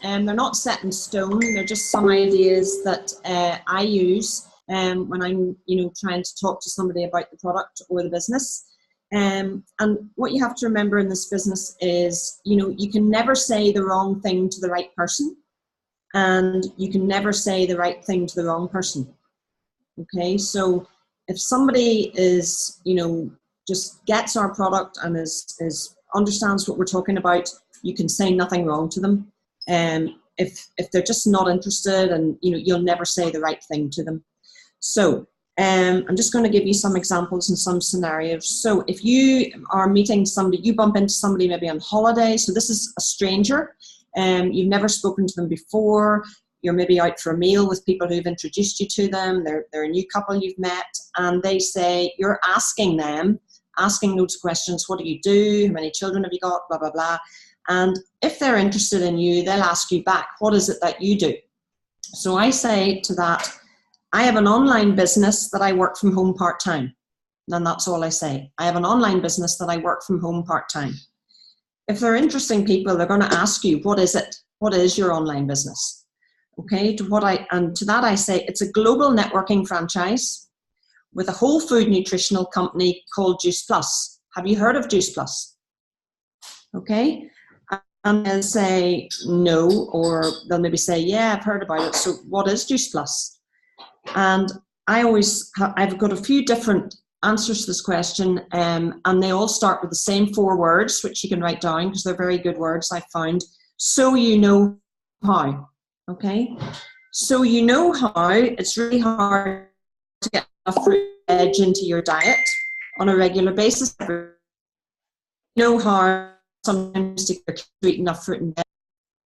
They're not set in stone. They're just some ideas that I use when I'm, trying to talk to somebody about the product or the business. And what you have to remember in this business is, you can never say the wrong thing to the right person, and you can never say the right thing to the wrong person. Okay, so if somebody is, just gets our product and is understands what we're talking about, you can say nothing wrong to them. If they're just not interested, and you'll never say the right thing to them. So I'm just going to give you some examples and some scenarios. So if you are meeting somebody, you bump into somebody maybe on holiday. So this is a stranger. You've never spoken to them before. You're maybe out for a meal with people who've introduced you to them. They're a new couple you've met, and they say, you're asking loads of questions. What do you do? How many children have you got? Blah, blah, blah. And if they're interested in you, they'll ask you back, what is it that you do? So I say to that, I have an online business that I work from home part-time. And that's all I say. I have an online business that I work from home part-time. If they're interesting people, they're going to ask you, what is it? What is your online business? Okay, to that I say, it's a global networking franchise with a whole food nutritional company called Juice Plus. Have you heard of Juice Plus? Okay, and they'll say no, or they'll maybe say, yeah, I've heard about it. So what is Juice Plus? And I've got a few different answers to this question, and they all start with the same 4 words, which you can write down because they're very good words, I found. So you know how. Okay, so you know how it's really hard to get enough fruit and veg into your diet on a regular basis. You know how sometimes to eat enough fruit and veg.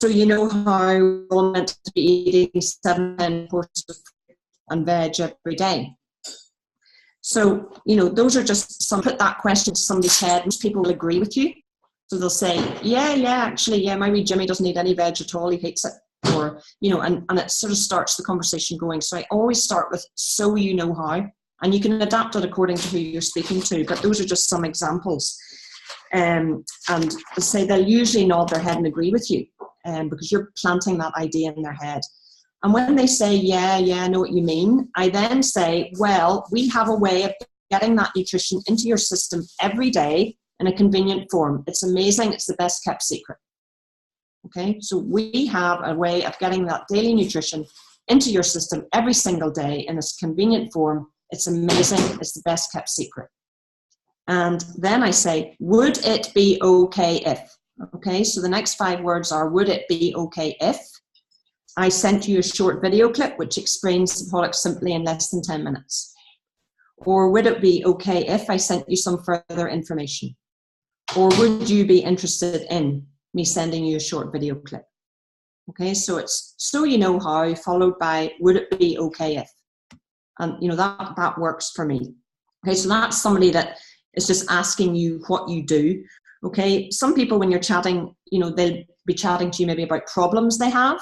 So you know how we're meant to be eating 7-10 portions of fruit and veg every day. So, those are just some, put that question to somebody's head. Most people will agree with you. So they'll say, yeah, my wee Jimmy doesn't eat any veg at all. He hates it. Or, and it sort of starts the conversation going. So I always start with, so you know how, and you can adapt it according to who you're speaking to, but those are just some examples. And they say they'll usually nod their head and agree with you, because you're planting that idea in their head. And when they say, yeah, I know what you mean, I then say, well, we have a way of getting that nutrition into your system every day in a convenient form. It's amazing. It's the best kept secret. Okay, so we have a way of getting that daily nutrition into your system every single day in this convenient form. It's amazing. It's the best kept secret. And then I say, would it be okay if? Okay, so the next 5 words are, would it be okay if I sent you a short video clip which explains the product simply in less than 10 minutes? Or would it be okay if I sent you some further information? Or would you be interested in me sending you a short video clip? Okay, so it's so you know how, followed by would it be okay if? And that works for me. Okay, so that's somebody that is just asking you what you do. Okay, some people when you're chatting, they'll be chatting to you maybe about problems they have,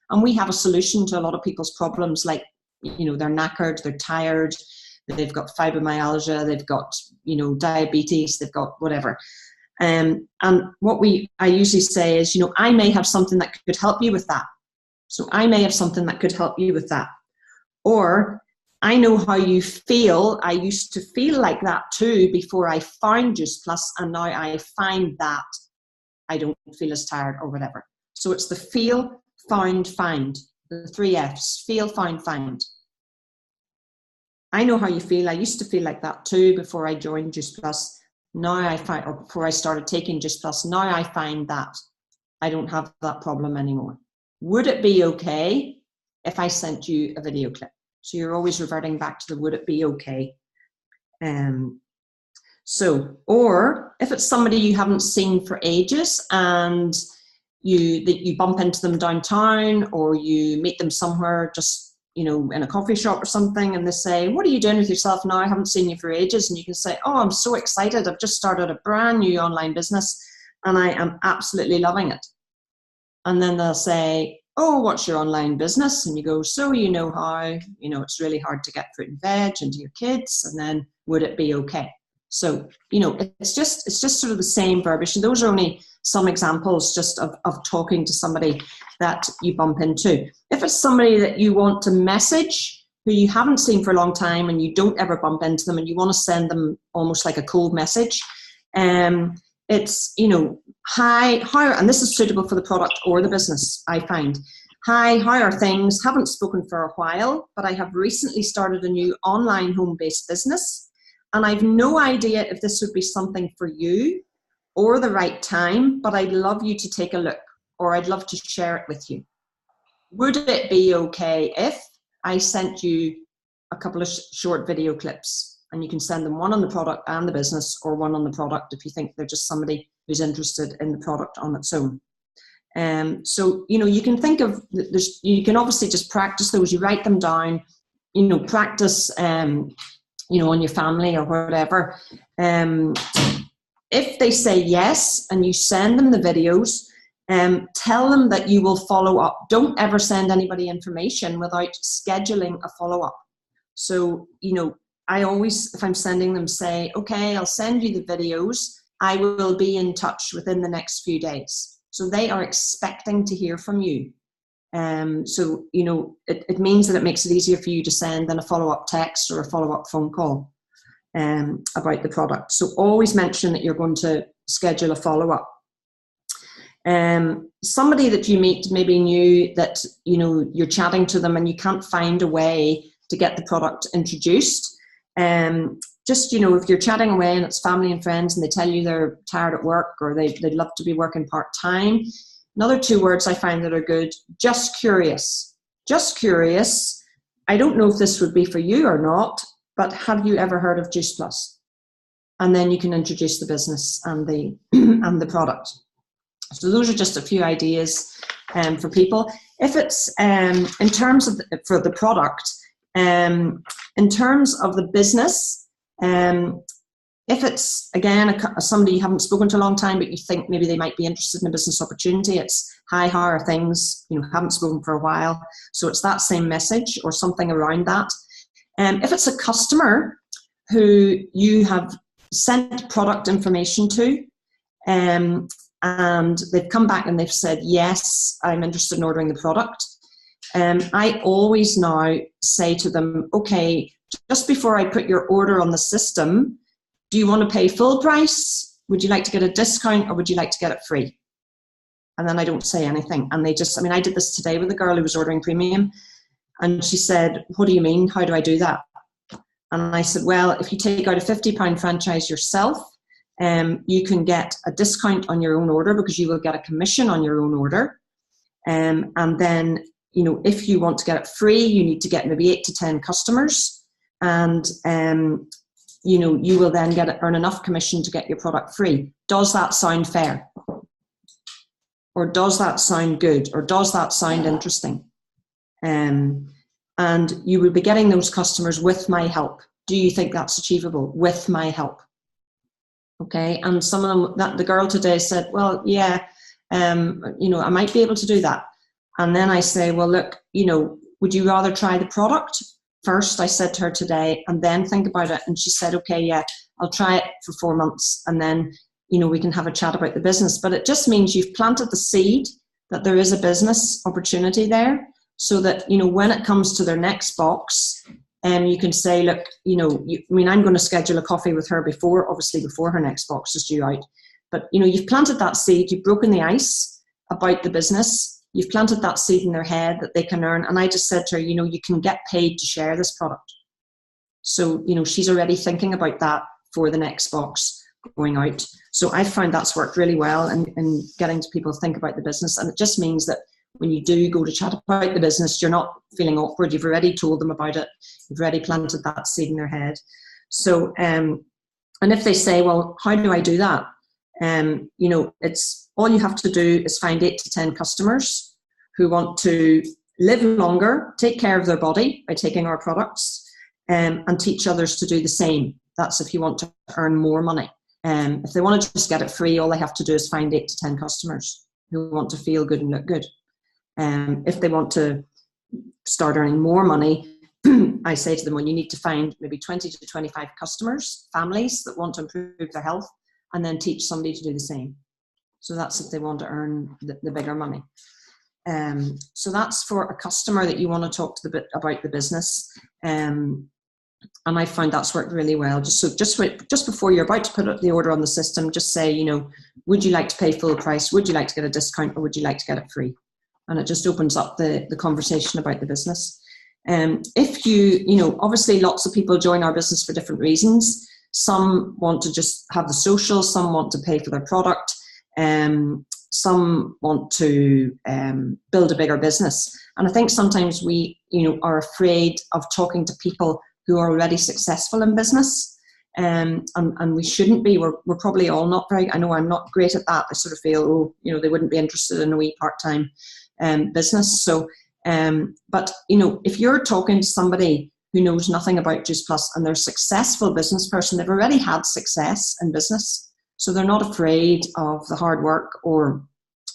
and we have a solution to a lot of people's problems, like they're knackered, they're tired, they've got fibromyalgia, they've got diabetes, they've got whatever. And what I usually say is, I may have something that could help you with that. So I may have something that could help you with that. Or I know how you feel. I used to feel like that too before I found Juice Plus, and now I find that I don't feel as tired or whatever. So it's the feel, found, find. The 3 Fs, feel, found, find. I know how you feel. I used to feel like that too before I joined Juice Plus. Now I find, or before I started taking Juice Plus, now I find that I don't have that problem anymore. Would it be okay if I sent you a video clip? So you're always reverting back to the would it be okay. Or if it's somebody you haven't seen for ages and you bump into them downtown, or you meet them somewhere just in a coffee shop or something, and they say, what are you doing with yourself now? I haven't seen you for ages. And you can say, oh, I'm so excited. I've just started a brand new online business and I am absolutely loving it. And then they'll say, oh, what's your online business? And you go, so you know how, it's really hard to get fruit and veg into your kids. And then would it be okay? So, you know, it's just sort of the same verbiage. And those are only some examples just of talking to somebody that you bump into. If it's somebody that you want to message, who you haven't seen for a long time and you don't ever bump into them and you want to send them almost like a cold message, it's, you know, hi, how, and this is suitable for the product or the business, I find. Hi, how are things? Haven't spoken for a while, but I have recently started a new online home-based business, and I've no idea if this would be something for you or the right time, but I'd love you to take a look, or I'd love to share it with you. Would it be okay if I sent you a couple of short video clips? And you can send them one on the product and the business, or one on the product if you think they're just somebody who's interested in the product on its own. So, you know, you can think of, you can obviously just practice those, you write them down, you know, practice, you know, on your family or whatever. If they say yes and you send them the videos, tell them that you will follow up. Don't ever send anybody information without scheduling a follow-up. So, you know, I always, if I'm sending them, say, okay, I'll send you the videos. I will be in touch within the next few days. So they are expecting to hear from you. So, you know, it means that it makes it easier for you to send than a follow-up text or a follow-up phone call about the product. So always mention that you're going to schedule a follow-up. Somebody that you meet maybe new that, you know, you're chatting to them and you can't find a way to get the product introduced. Just, you know, if you're chatting away and it's family and friends and they tell you they're tired at work or they'd love to be working part-time, another 2 words I find that are good: just curious. Just curious. I don't know if this would be for you or not, but have you ever heard of Juice Plus? And then you can introduce the business and the and the product. So those are just a few ideas for people. If it's in terms of for the product, in terms of the business, if it's, again, somebody you haven't spoken to a long time, but you think maybe they might be interested in a business opportunity, it's, hi, how are things? You know, haven't spoken for a while. So it's that same message or something around that. If it's a customer who you have sent product information to, and they've come back and they've said, yes, I'm interested in ordering the product, I always now say to them, okay, just before I put your order on the system, do you want to pay full price? Would you like to get a discount, or would you like to get it free? And then I don't say anything. And they just, I mean, I did this today with a girl who was ordering premium, and she said, what do you mean? How do I do that? And I said, well, if you take out a £50 franchise yourself, you can get a discount on your own order because you will get a commission on your own order. And then, you know, if you want to get it free, you need to get maybe 8 to 10 customers, and you know, you will then earn enough commission to get your product free. Does that sound fair? Or does that sound good? Or does that sound interesting? And you will be getting those customers with my help. Do you think that's achievable? With my help. Okay, and some of them, the girl today said, well, yeah, you know, I might be able to do that. And then I say, well, look, you know, would you rather try the product first? I said to her today, and then think about it. And she said, okay, yeah, I'll try it for 4 months, and then, you know, we can have a chat about the business. But it just means you've planted the seed that there is a business opportunity there, so that, you know, when it comes to their next box, you can say, look, you know, I mean, I'm going to schedule a coffee with her obviously before her next box is due out. But, you know, you've planted that seed, you've broken the ice about the business, you've planted that seed in their head that they can earn. And I just said to her, you know, you can get paid to share this product. So, you know, she's already thinking about that for the next box going out. So I found that's worked really well in getting people to think about the business. And it just means that when you do go to chat about the business, you're not feeling awkward. You've already told them about it. You've already planted that seed in their head. So, and if they say, well, how do I do that? You know, it's all you have to do is find 8 to 10 customers who want to live longer, take care of their body by taking our products, and teach others to do the same. That's if you want to earn more money. If they want to just get it free, all they have to do is find 8 to 10 customers who want to feel good and look good. If they want to start earning more money, I say to them, well, you need to find maybe 20 to 25 customers, families that want to improve their health, and then teach somebody to do the same. So that's if they want to earn the bigger money. So that's for a customer that you want to talk to about the business. And I find that's worked really well. Just before you're about to put up the order on the system, just say, you know, would you like to pay full price? Would you like to get a discount, or would you like to get it free? And it just opens up the conversation about the business. If you know, obviously lots of people join our business for different reasons. Some want to just have the social, some want to pay for their product, some want to build a bigger business. And I think sometimes we, you know, are afraid of talking to people who are already successful in business. And we shouldn't be. We're probably all not very, I know I'm not great at that. I sort of feel, oh, you know, they wouldn't be interested in a wee part-time business. So, but, you know, if you're talking to somebody who knows nothing about Juice Plus and they're a successful business person, they've already had success in business. So they're not afraid of the hard work or,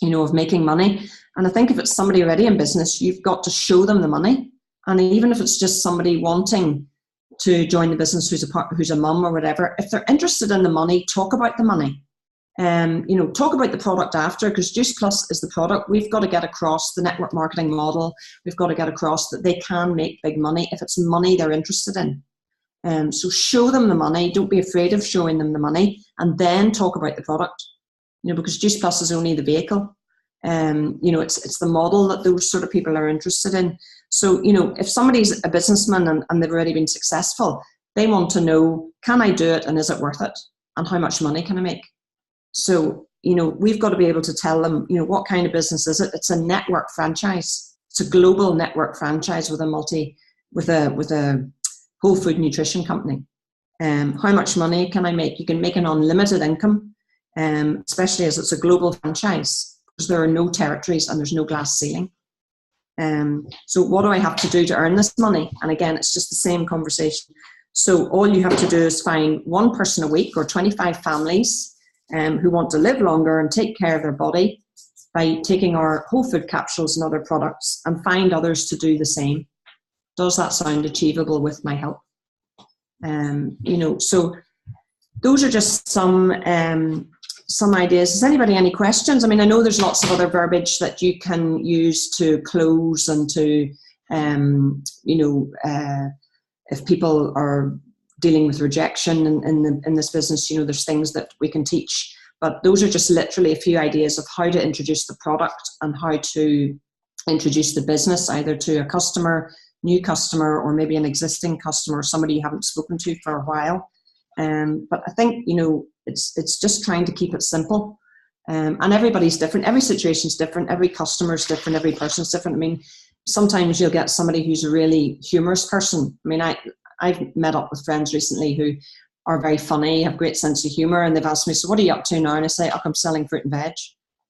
you know, of making money. And I think if it's somebody already in business, you've got to show them the money. And even if it's just somebody wanting to join the business who's a mum or whatever, if they're interested in the money, talk about the money. You know, talk about the product after, because Juice Plus is the product. We've got to get across the network marketing model. We've got to get across that they can make big money if it's money they're interested in. So show them the money. Don't be afraid of showing them the money, and then talk about the product. You know, because Juice Plus is only the vehicle. You know, it's the model that those sort of people are interested in. So, you know, if somebody's a businessman and they've already been successful, they want to know, can I do it, and is it worth it, and how much money can I make? So, you know, we've got to be able to tell them, you know, what kind of business is it? It's a network franchise. It's a global network franchise with a whole food nutrition company. How much money can I make? You can make an unlimited income, especially as it's a global franchise, because there are no territories and there's no glass ceiling. So what do I have to do to earn this money? And again, it's just the same conversation. So all you have to do is find one person a week or 25 families who want to live longer and take care of their body by taking our whole food capsules and other products, and find others to do the same. Does that sound achievable with my help? You know, so those are just some ideas. Has anybody any questions? I mean, I know there's lots of other verbiage that you can use to close and to, you know, if people are dealing with rejection in this business, you know, there's things that we can teach. But those are just literally a few ideas of how to introduce the product and how to introduce the business, either to a customer, new customer, or maybe an existing customer, somebody you haven't spoken to for a while. But I think, you know, it's just trying to keep it simple. And everybody's different. Every situation's different. Every customer's different. Every person's different. I mean, sometimes you'll get somebody who's a really humorous person. I mean, I've met up with friends recently who are very funny, have great sense of humor, and they've asked me, so what are you up to now? And I say, oh, I'm selling fruit and veg.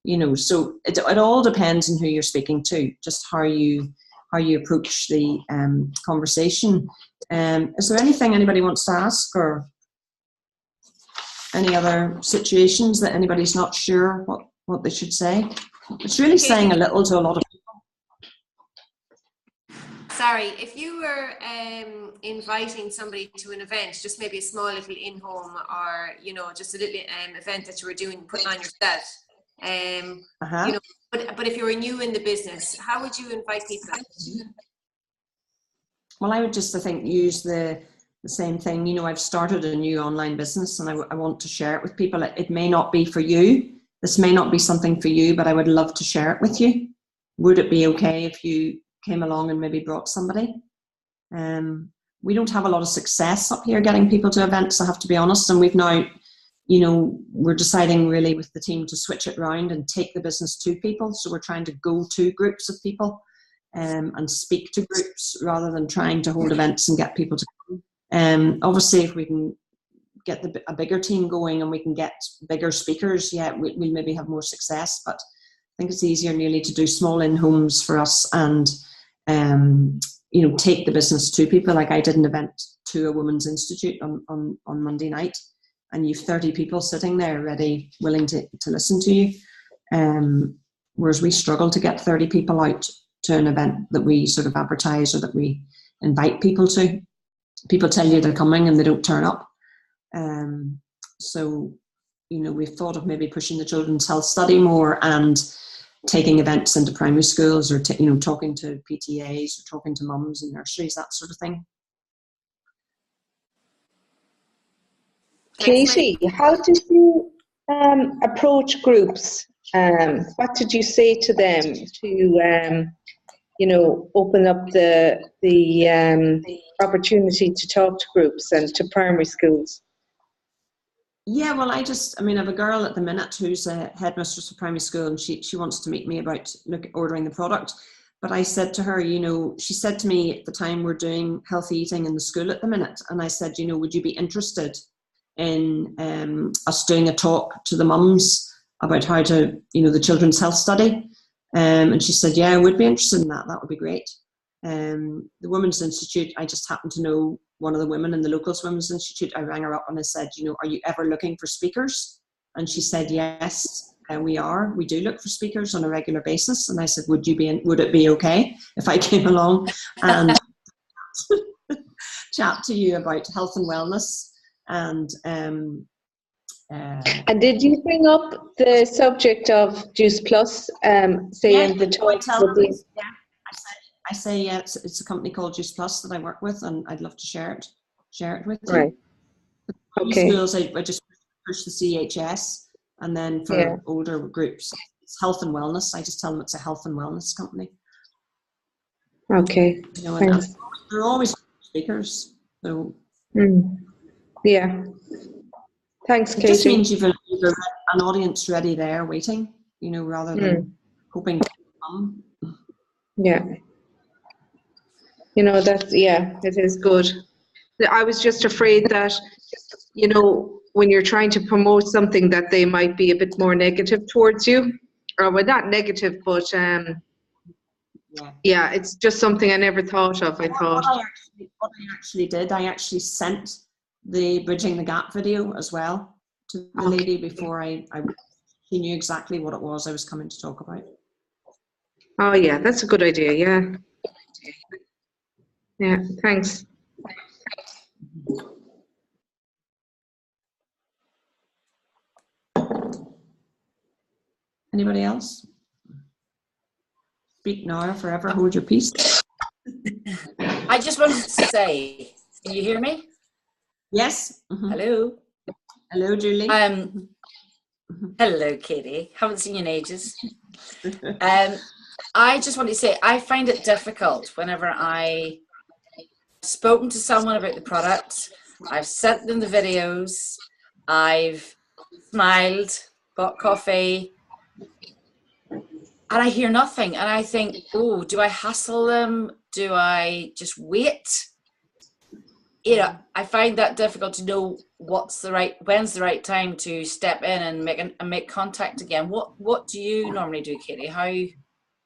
You know, so it all depends on who you're speaking to, just how you approach the conversation. Is there anything anybody wants to ask, or any other situations that anybody's not sure what they should say? It's really saying a little to a lot of people. Sorry, if you were inviting somebody to an event, just maybe a small little in-home, or, you know, just a little event that you were doing, putting on yourself, you know, but if you were new in the business, how would you invite people? Well, I would just, I think, use the same thing. You know, I've started a new online business and I want to share it with people. It may not be for you. This may not be something for you, but I would love to share it with you. Would it be okay if you came along and maybe brought somebody? We don't have a lot of success up here getting people to events, I have to be honest. And we've now, you know, we're deciding really with the team to switch it around and take the business to people. So we're trying to go to groups of people and speak to groups rather than trying to hold events and get people to come. Obviously, if we can get a bigger team going and we can get bigger speakers, yeah, we'll maybe have more success. But I think it's easier nearly to do small in-homes for us and, you know, take the business to people. Like I did an event to a women's institute on Monday night, and you've 30 people sitting there ready, willing to listen to you. Whereas we struggle to get 30 people out to an event that we sort of advertise or that we invite people to. People tell you they're coming and they don't turn up. So, you know, we've thought of maybe pushing the children's health study more and taking events into primary schools, or you know, talking to PTAs or talking to mums and nurseries, that sort of thing. Katie, how did you approach groups? What did you say to them to, you know, open up the opportunity to talk to groups and to primary schools? Yeah, well, I mean, I have a girl at the minute who's a headmistress of primary school, and she wants to meet me about ordering the product. But I said to her, you know, she said to me at the time, we're doing healthy eating in the school at the minute. And I said, you know, would you be interested in us doing a talk to the mums about how to, you know, the children's health study? And she said, yeah, I would be interested in that. That would be great. The Women's Institute, I just happen to know one of the women in the Locals Women's Institute. I rang her up and I said, you know, are you ever looking for speakers? And she said, yes, we are. We do look for speakers on a regular basis. And I said, would it be okay if I came along and chat to you about health and wellness? And did you bring up the subject of Juice Plus, saying the talk? I say, yeah, it's a company called Juice Plus that I work with, and I'd love to share it with you. Right. Okay. Schools, I just push the CHS, and then for older groups, it's health and wellness. I just tell them it's a health and wellness company. Okay. You know, and they're always speakers. So. Yeah. Thanks, Katie. It just means you've an audience ready there waiting, you know, rather than hoping to come. Yeah. You know, it is good. I was just afraid that, you know, when you're trying to promote something, that they might be a bit more negative towards you. Or, well, not negative, but yeah, it's just something I never thought of. What I actually did, I actually sent the Bridging the Gap video as well to the lady before she knew exactly what it was I was coming to talk about. Oh yeah, that's a good idea. Yeah, thanks. Anybody else? Speak now or forever hold your peace. I just wanted to say, can you hear me? Yes. Hello. Hello, Julie. Hello, Katie. Haven't seen you in ages. I just wanted to say, I find it difficult whenever I've spoken to someone about the product, I've sent them the videos, I've smiled, bought coffee, and I hear nothing. And I think, oh, do I hassle them? Do I just wait? You know, I find that difficult to know when's the right time to step in and make contact again. What do you normally do, Katie? How?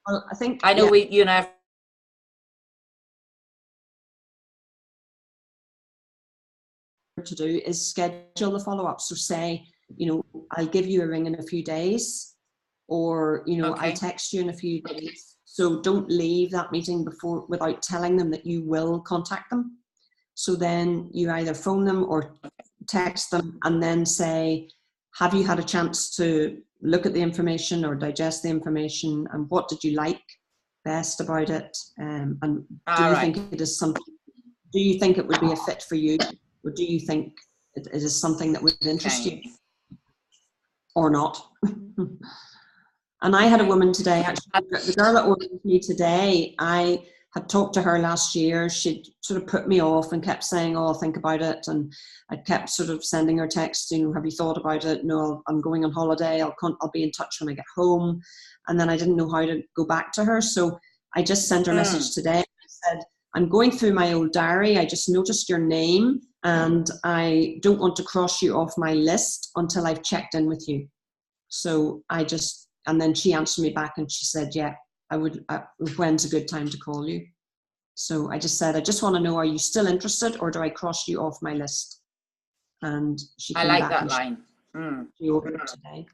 Well, I know you and I have to do is schedule the follow-up. So say, you know, I'll give you a ring in a few days, or, you know, I'll text you in a few days. So don't leave that meeting without telling them that you will contact them. So then you either phone them or text them and then say, have you had a chance to look at the information or digest the information, and what did you like best about it? And do you think it is something, do you think it would be a fit for you? Or do you think it is something that would interest you or not? And I had a woman today, actually, the girl that ordered with me today, I had talked to her last year. She'd sort of put me off and kept saying, oh, I'll think about it. And I kept sort of sending her texts, you know, have you thought about it? No, I'm going on holiday. I'll be in touch when I get home. And then I didn't know how to go back to her. So I just sent her a message today. I said, I'm going through my old diary. I just noticed your name and I don't want to cross you off my list until I've checked in with you. So and then she answered me back and she said, yeah, when's a good time to call you? So I just said, I just want to know, are you still interested or do I cross you off my list? And she came I like back that line. She ordered it today.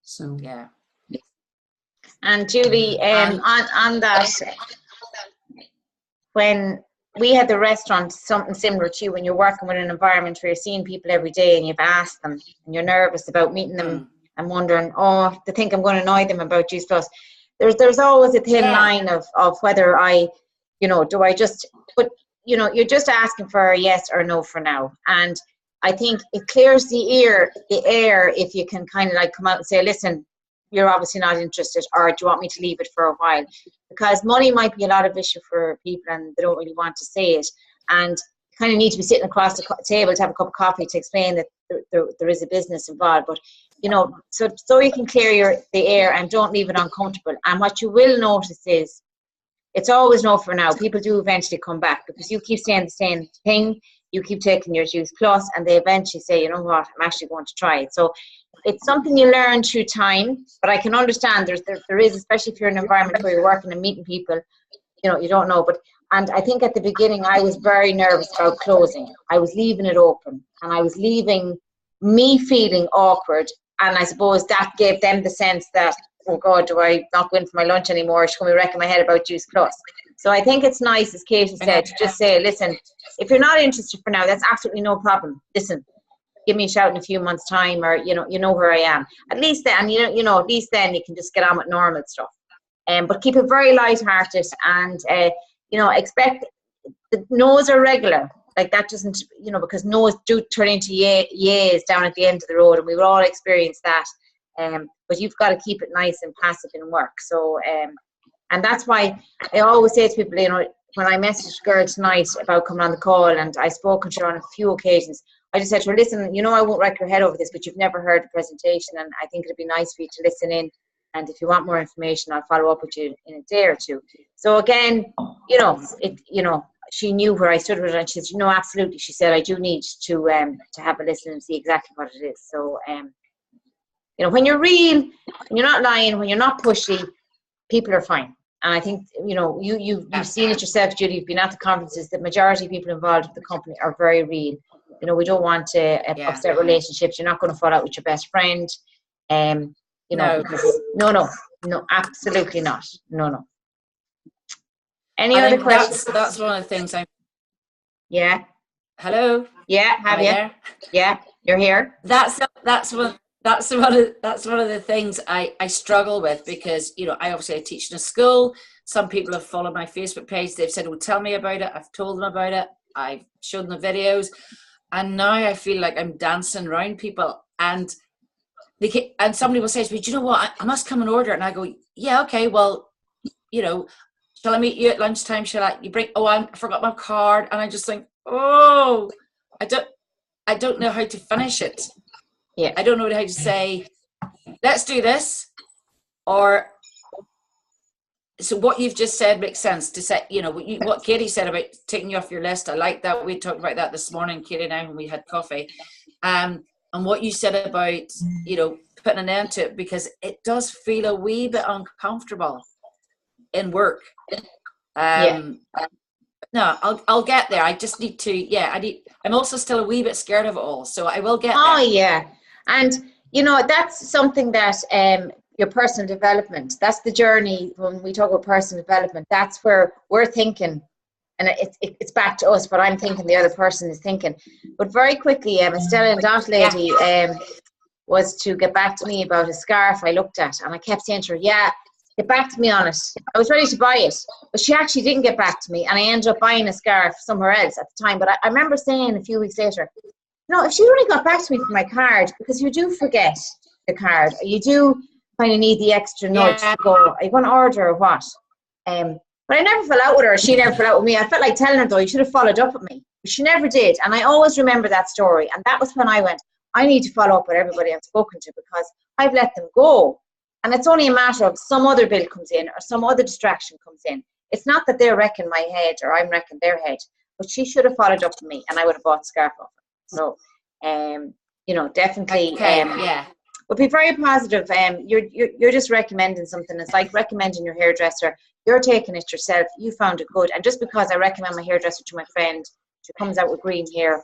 So yeah. And Julie, on that, when we had the restaurant, something similar to you, when you're working with an environment where you're seeing people every day and you've asked them and you're nervous about meeting them and wondering, oh, they think I'm going to annoy them about Juice Plus. There's always a thin line of whether I, you know, do I just, but, you know, you're just asking for a yes or no for now. And I think it clears the air if you can kind of like come out and say, listen, you're obviously not interested, or do you want me to leave it for a while? Because money might be a lot of issue for people and they don't really want to say it. And you kind of need to be sitting across the table to have a cup of coffee to explain that there is a business involved. But, you know, so you can clear the air and don't leave it uncomfortable. And what you will notice is, it's always no for now. People do eventually come back because you keep saying the same thing. You keep taking your Juice Plus and they eventually say, you know what, I'm actually going to try it. So it's something you learn through time, but I can understand there is, especially if you're in an environment where you're working and meeting people, you know, you don't know. And I think at the beginning I was very nervous about closing. I was leaving it open and I was leaving me feeling awkward. And I suppose that gave them the sense that, oh God, do I not go in for my lunch anymore? She's going to be wrecking my head about Juice Plus. So I think it's nice, as Katie said, to just say, listen, if you're not interested for now, that's absolutely no problem. Listen, give me a shout in a few months' time, or you know where I am. At least then, you know, at least then you can just get on with normal stuff. But keep it very light-hearted, and you know, expect the no's are regular. Like that doesn't, you know, because no's do turn into yeas down at the end of the road, and we will all experience that. But you've got to keep it nice and passive in work. So, and that's why I always say to people, you know, when I messaged a girl tonight about coming on the call, and I've spoken to her on a few occasions, I just said to her, listen, you know, I won't wreck your head over this, but you've never heard the presentation, and I think it'd be nice for you to listen in. And if you want more information, I'll follow up with you in a day or two. So again, you know, she knew where I stood with her, and she said, you know, absolutely. She said, I do need to have a listen and see exactly what it is. So, you know, when you're real, when you're not lying, when you're not pushy, people are fine. And I think, you know, you've seen it yourself, Judy. You've been at the conferences. The majority of people involved with the company are very real. You know, we don't want to upset relationships. You're not going to fall out with your best friend. You know, no, absolutely not. No. Any other questions? That's one of the things Yeah. Hello. Yeah. Have you? There? Yeah. You're here. That's one of the things I struggle with, because, you know, I teach in a school. Some people have followed my Facebook page. They've said, well, tell me about it. I've told them about it. I've showed them the videos. And now I feel like I'm dancing around people. And somebody will say to me, do you know what? I must come and order. And I go, yeah, okay, well, you know, shall I meet you at lunchtime? I forgot my card. And I just think, oh, I don't know how to finish it. Yeah. I don't know how to say, let's do this. Or, so what you've just said makes sense to say, you know, what Katie said about taking you off your list. I like that. We talked about that this morning, Katie and I, when we had coffee. And what you said about, you know, putting an end to it, because it does feel a wee bit uncomfortable in work. No, I'll get there. I just need to, I'm also still a wee bit scared of it all. So I will get there. Oh, yeah. And, you know, that's something that your personal development, that's the journey. When we talk about personal development, that's where we're thinking, and it's back to us, what I'm thinking the other person is thinking. But very quickly, Stella and Dot Lady was to get back to me about a scarf I looked at, and I kept saying to her, get back to me on it. I was ready to buy it, but she actually didn't get back to me, and I ended up buying a scarf somewhere else at the time. But I remember saying a few weeks later, you know, if she only got back to me for my card, because you do forget the card, you do kind of need the extra nudge to go, are you going to order or what? But I never fell out with her. She never fell out with me. I felt like telling her, though, you should have followed up with me. But she never did. And I always remember that story. And that was when I went, I need to follow up with everybody I've spoken to, because I've let them go. And it's only a matter of some other bill comes in or some other distraction comes in. It's not that they're wrecking my head or I'm wrecking their head. But she should have followed up with me, and I would have bought the scarf off her. So, you know, definitely. But be very positive. You're just recommending something. It's like recommending your hairdresser. You're taking it yourself. You found it good. And just because I recommend my hairdresser to my friend, she comes out with green hair,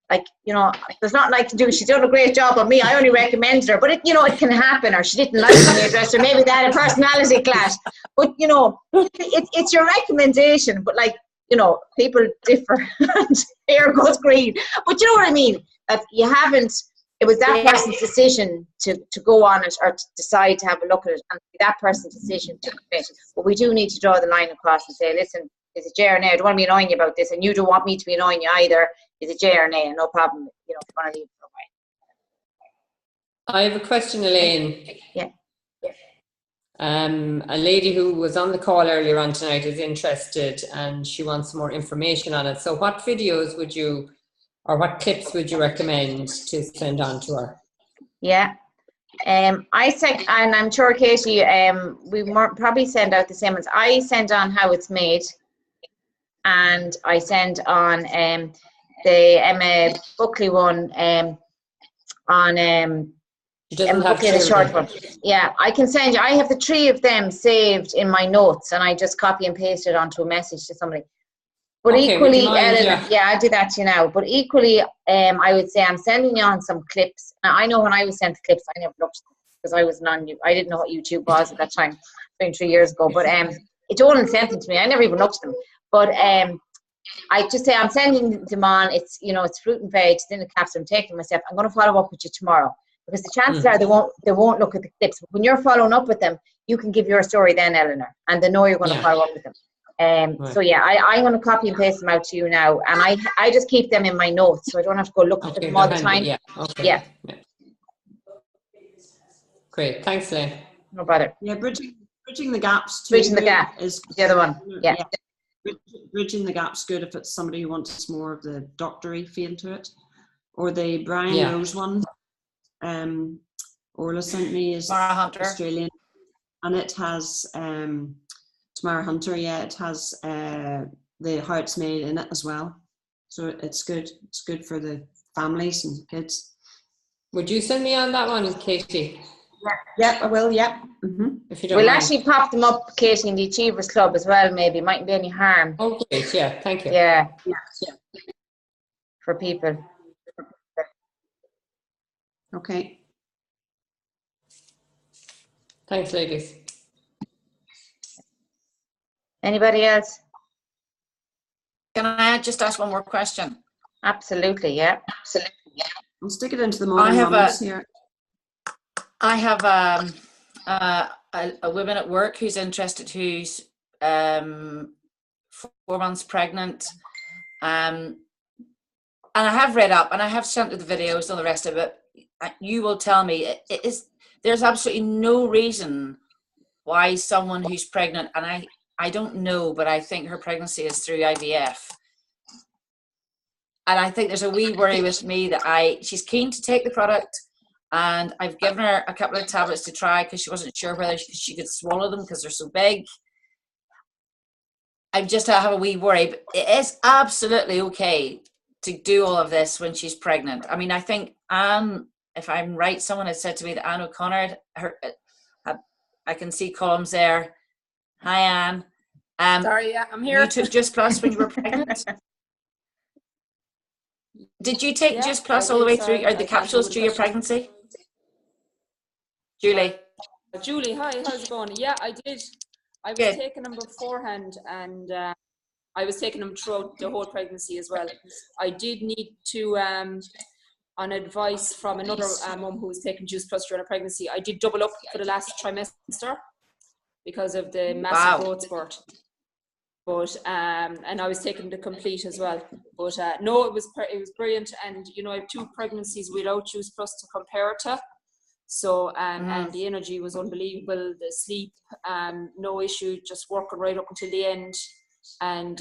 like, you know, there's nothing I can do. She's done a great job on me. I only recommended her. But, it can happen. Or she didn't like my hairdresser. Maybe they had a personality clash. But, you know, it's your recommendation. But, like, you know, people differ and hair goes green. But you know what I mean? That you haven't, it was that person's decision to go on it or to decide to have a look at it, and that person's decision to commit. But we do need to draw the line across and say, listen, is it J or nay? I don't want to be annoying you about this, and you don't want me to be annoying you either. Is it J or nay? No problem. You know, if you want to leave it for a while. I have a question, Elaine. Yeah. A lady who was on the call earlier on tonight is interested and she wants more information on it. So what videos would you, or what clips would you recommend to send on to her? Yeah. I sent, and I'm sure Katie, we probably send out the same ones. I send on how it's made, and I send on the Emma Buckley one on She doesn't have the short one. Yeah, I can send you. I have the 3 of them saved in my notes, and I just copy and paste it onto a message to somebody. But okay, equally, yeah, I'll do that to you now. But equally, I would say I'm sending you on some clips. Now, I know when I was sent the clips, I never looked because I was I didn't know what YouTube was at that time, 23 years ago. But Jolan sent them to me. I never even looked at them. But I just say I'm sending them on. It's, you know, it's fruit and veg. It's in a capsule. I'm taking them myself. I'm going to follow up with you tomorrow, because the chances are they won't look at the clips. When you're following up with them, you can give your story then, Eleanor, and they know you're going to follow up with them. Right. So yeah, I'm going to copy and paste them out to you now, and I just keep them in my notes, so I don't have to go look at them all the time. Yeah. Okay. Yeah. Great. Thanks, Elaine. No bother. Yeah, bridging the gaps too. Bridging the gap is the other one. Yeah. Bridging the gap's good if it's somebody who wants more of the doctory feel to it, or the Brian Rose one. Orla sent me is Tamara Hunter. Australian, and it has Tamara Hunter. Yeah, it has the how it's made in it as well. So it's good. It's good for the families and kids. Would you send me on that one, Katie? Yeah, I will. Yeah. If you don't We'll mind. actually pop them up, Katie, in the Achievers Club as well. Maybe mightn't be any harm. Oh, great. Yeah. Thank you. Yeah. For people. Okay. Thanks, ladies. Anybody else? Can I just ask one more question? Absolutely. Yeah. I'll stick it into the modern mums here. I have a woman at work who's interested, who's 4 months pregnant, and I have read up and I have sent her the videos and the rest of it. You will tell me there's absolutely no reason why someone who's pregnant, and I don't know, but I think her pregnancy is through IVF. And I think there's a wee worry with me that she's keen to take the product, and I've given her a couple of tablets to try because she wasn't sure whether she could swallow them because they're so big. I have a wee worry, but it is absolutely okay to do all of this when she's pregnant. I mean, I think Anne, if I'm right, someone had said to me that Anne O'Connor, I can see columns there. Hi, Anne. Sorry, yeah, I'm here. You took Just Plus when you were pregnant? Did you take Just Plus all the way through, or the capsules through your pregnancy? Julie. Julie, hi, how's it going? Yeah, I did. I was taking them beforehand, and I was taking them throughout the whole pregnancy as well. I did need to, on advice from another mum who was taking Juice Plus during her pregnancy, I did double up for the last trimester because of the massive growth spurt. But and I was taking the complete as well. But no, it was brilliant, and you know, I have 2 pregnancies without Juice Plus to compare it to. So and the energy was unbelievable. The sleep, no issue, just working right up until the end, and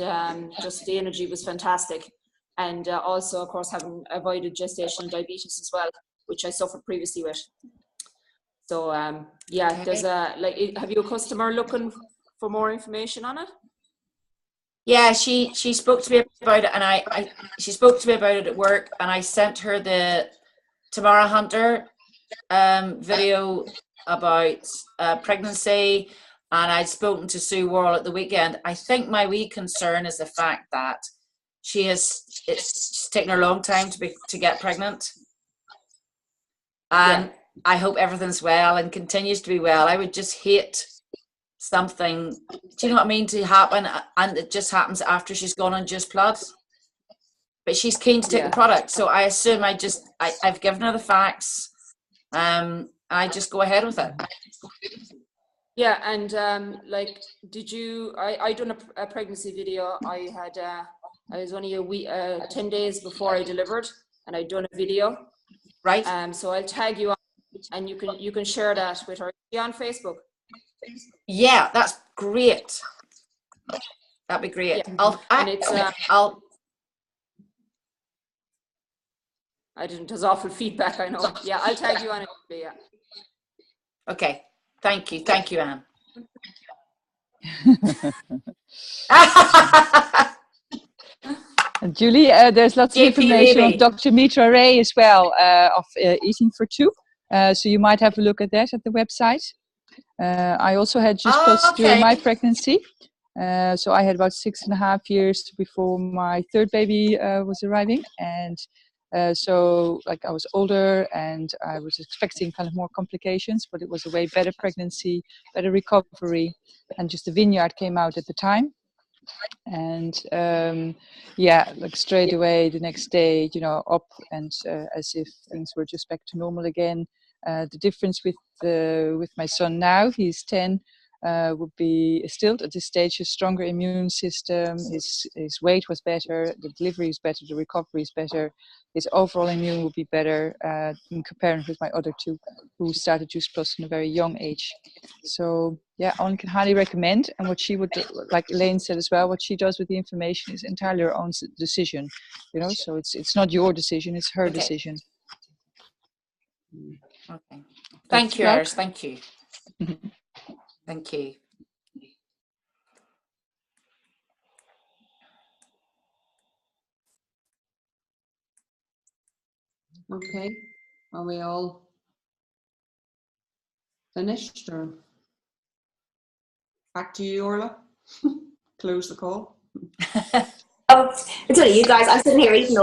just the energy was fantastic. And also, of course, having avoided gestational diabetes as well, which I suffered previously with. So yeah, there's have you a customer looking for more information on it? Yeah, she spoke to me about it, and she spoke to me about it at work, and I sent her the Tamara Hunter video about pregnancy, and I'd spoken to Sue Worrell at the weekend. I think my wee concern is the fact that it's taken her a long time to get pregnant, and I hope everything's well and continues to be well. I would just hate something, do you know what I mean, to happen, and it just happens after she's gone on Juice Plus. But she's keen to take the product, so I assume I've given her the facts. I just go ahead with it. Yeah, and like, did you? I done a pregnancy video. I was only a week, 10 days before I delivered, and I'd done a video. Right. So I'll tag you on, and you can share that with her. Are you on Facebook? Yeah, that's great. That'd be great. Yeah. I didn't. There's awful feedback, I know. Yeah, I'll tag you on it. Yeah. Okay. Thank you, Anne. Julie, there's lots of information on Dr. Mitra Ray as well, of Eating for Two. So you might have a look at that at the website. I also had Juice Plus during my pregnancy. So I had about 6.5 years before my third baby was arriving. And so like I was older and I was expecting kind of more complications, but it was a way better pregnancy, better recovery. And just the Vineyard came out at the time. And yeah, like straight away the next day, you know, up and as if things were just back to normal again. The difference with my son now, he's 10, would be still at this stage a stronger immune system. His weight was better, the delivery is better, the recovery is better. His overall immune would be better in comparison with my other two, who started Juice Plus in a very young age. So yeah, only can highly recommend. And what she would do, like Elaine said as well, what she does with the information is entirely her own decision. You know, so it's not your decision, it's her decision. Okay. Thank you, Iris. Thank you. Thank you. Okay. Are we all finished, or back to you, Orla? Close the call. Oh, it's only you guys. I'm sitting here eating